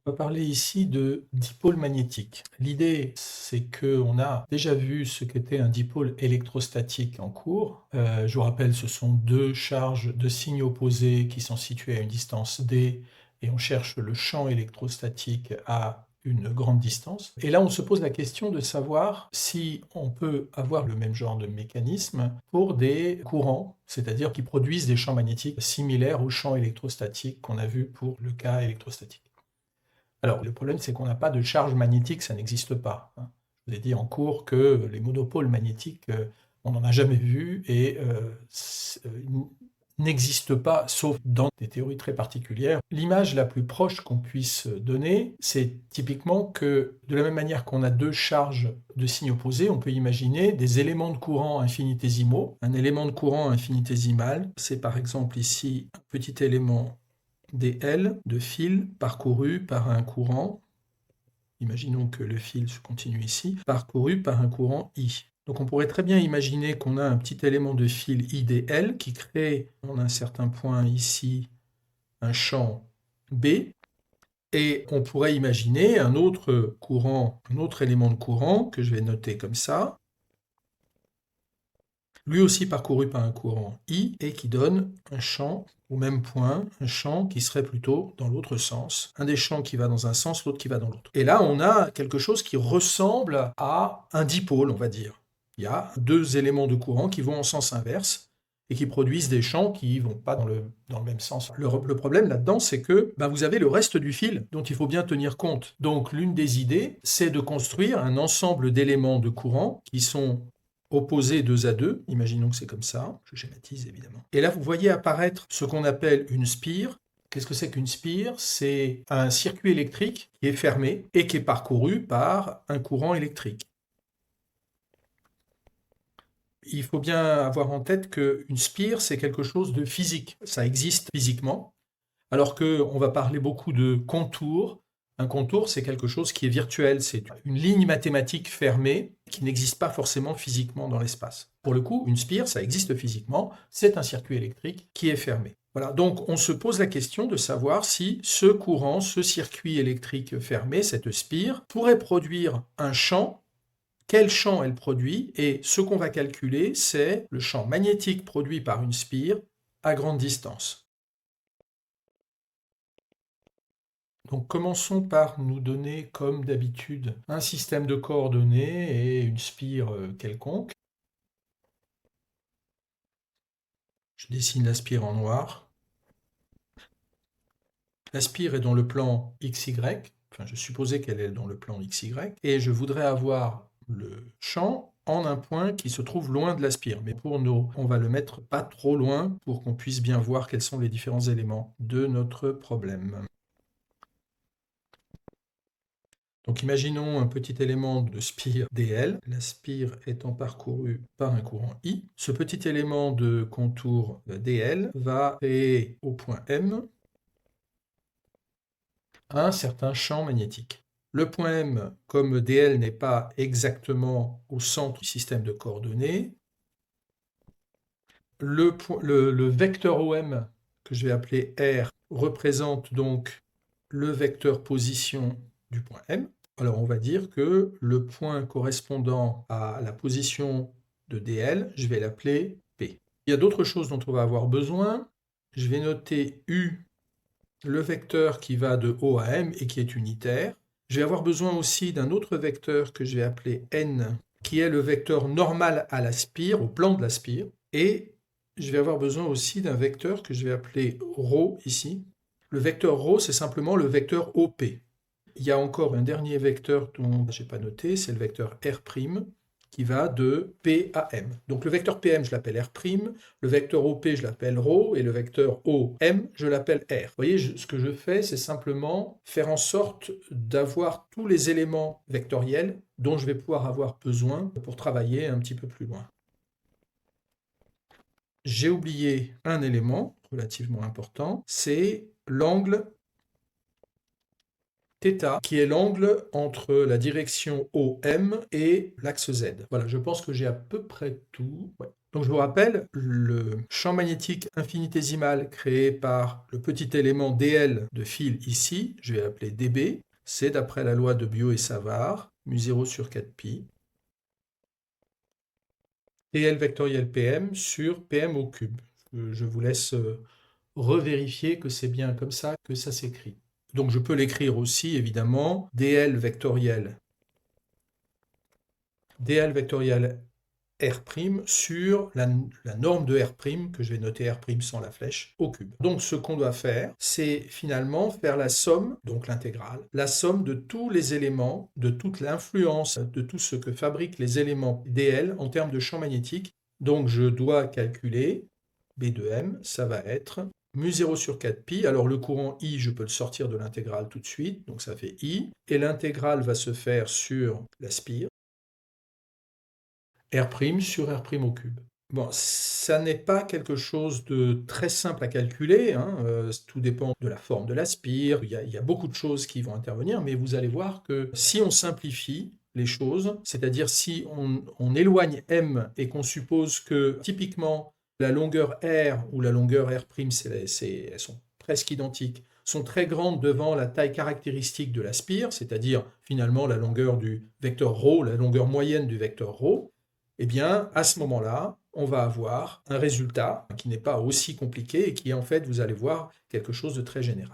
On va parler ici de dipôle magnétique. L'idée, c'est qu'on a déjà vu ce qu'était un dipôle électrostatique en cours. Je vous rappelle, ce sont deux charges de signes opposés qui sont situées à une distance d, et on cherche le champ électrostatique à une grande distance. Et là, on se pose la question de savoir si on peut avoir le même genre de mécanisme pour des courants, c'est-à-dire qui produisent des champs magnétiques similaires aux champs électrostatiques qu'on a vus pour le cas électrostatique. Alors, le problème, c'est qu'on n'a pas de charge magnétique, ça n'existe pas. Je vous ai dit en cours que les monopôles magnétiques, on n'en a jamais vu et n'existent pas, sauf dans des théories très particulières. L'image la plus proche qu'on puisse donner, c'est typiquement que, de la même manière qu'on a deux charges de signes opposés, on peut imaginer des éléments de courant infinitésimaux. Un élément de courant infinitésimal, c'est par exemple ici un petit élément dl de fil parcouru par un courant, imaginons que le fil se continue ici, parcouru par un courant I. Donc on pourrait très bien imaginer qu'on a un petit élément de fil IDL qui crée en un certain point ici un champ B, et on pourrait imaginer un autre courant, un autre élément de courant que je vais noter comme ça, lui aussi parcouru par un courant I, et qui donne un champ au même point, un champ qui serait plutôt dans l'autre sens. Un des champs qui va dans un sens, l'autre qui va dans l'autre. Et là, on a quelque chose qui ressemble à un dipôle, on va dire. Il y a deux éléments de courant qui vont en sens inverse et qui produisent des champs qui ne vont pas dans le même sens. Le problème là-dedans, c'est que vous avez le reste du fil dont il faut bien tenir compte. Donc l'une des idées, c'est de construire un ensemble d'éléments de courant qui sont opposés 2 à 2, imaginons que c'est comme ça, je schématise évidemment. Et là, vous voyez apparaître ce qu'on appelle une spire. Qu'est-ce que c'est qu'une spire? C'est un circuit électrique qui est fermé et qui est parcouru par un courant électrique. Il faut bien avoir en tête qu'une spire, c'est quelque chose de physique. Ça existe physiquement, alors qu'on va parler beaucoup de contours. Un contour, c'est quelque chose qui est virtuel, c'est une ligne mathématique fermée qui n'existe pas forcément physiquement dans l'espace. Pour le coup, une spire, ça existe physiquement, c'est un circuit électrique qui est fermé. Voilà, donc on se pose la question de savoir si ce courant, ce circuit électrique fermé, cette spire, pourrait produire un champ. Quel champ elle produit? Et ce qu'on va calculer, c'est le champ magnétique produit par une spire à grande distance. Donc commençons par nous donner, comme d'habitude, un système de coordonnées et une spire quelconque. Je dessine la spire en noir. La spire est dans le plan XY, enfin je supposais qu'elle est dans le plan XY, et je voudrais avoir le champ en un point qui se trouve loin de la spire. Mais pour nous, on va le mettre pas trop loin pour qu'on puisse bien voir quels sont les différents éléments de notre problème. Donc imaginons un petit élément de spire dl, la spire étant parcourue par un courant I. Ce petit élément de contour dl va créer au point M un certain champ magnétique. Le point M, comme dl n'est pas exactement au centre du système de coordonnées, le vecteur OM, que je vais appeler R, représente donc le vecteur position du point M. Alors on va dire que le point correspondant à la position de dl, je vais l'appeler P. Il y a d'autres choses dont on va avoir besoin. Je vais noter U, le vecteur qui va de O à M et qui est unitaire. Je vais avoir besoin aussi d'un autre vecteur que je vais appeler N, qui est le vecteur normal à la spire, au plan de la spire. Et je vais avoir besoin aussi d'un vecteur que je vais appeler ρ ici. Le vecteur ρ, c'est simplement le vecteur OP. Il y a encore un dernier vecteur dont je n'ai pas noté, c'est le vecteur R', qui va de P à M. Donc le vecteur PM, je l'appelle R', le vecteur OP, je l'appelle ρ, et le vecteur OM, je l'appelle R. Vous voyez, ce que je fais, c'est simplement faire en sorte d'avoir tous les éléments vectoriels dont je vais pouvoir avoir besoin pour travailler un petit peu plus loin. J'ai oublié un élément relativement important, c'est l'angle θ, qui est l'angle entre la direction OM et l'axe Z. Voilà, je pense que j'ai à peu près tout. Ouais. Donc je vous rappelle, le champ magnétique infinitésimal créé par le petit élément dl de fil ici, je vais l'appeler dB, c'est d'après la loi de Biot et Savart, mu0 sur 4pi, dl vectoriel pm sur pm au cube. Je vous laisse revérifier que c'est bien comme ça que ça s'écrit. Donc je peux l'écrire aussi, évidemment, dl vectoriel R' sur la norme de R', que je vais noter R' sans la flèche, au cube. Donc ce qu'on doit faire, c'est finalement faire la somme, donc l'intégrale, la somme de tous les éléments, de toute l'influence, de tout ce que fabriquent les éléments dl en termes de champ magnétique. Donc je dois calculer B de M, ça va être mu0 sur 4pi. Alors le courant I, je peux le sortir de l'intégrale tout de suite, donc ça fait I. Et l'intégrale va se faire sur la spire. R' sur R' au cube. Bon, ça n'est pas quelque chose de très simple à calculer, hein, tout dépend de la forme de la spire, il y a beaucoup de choses qui vont intervenir, mais vous allez voir que si on simplifie les choses, c'est-à-dire si on éloigne M et qu'on suppose que typiquement la longueur R ou la longueur R', elles sont presque identiques, sont très grandes devant la taille caractéristique de la spire, c'est-à-dire finalement la longueur du vecteur ρ, la longueur moyenne du vecteur ρ, eh bien, à ce moment-là, on va avoir un résultat qui n'est pas aussi compliqué et qui est en fait, vous allez voir, quelque chose de très général.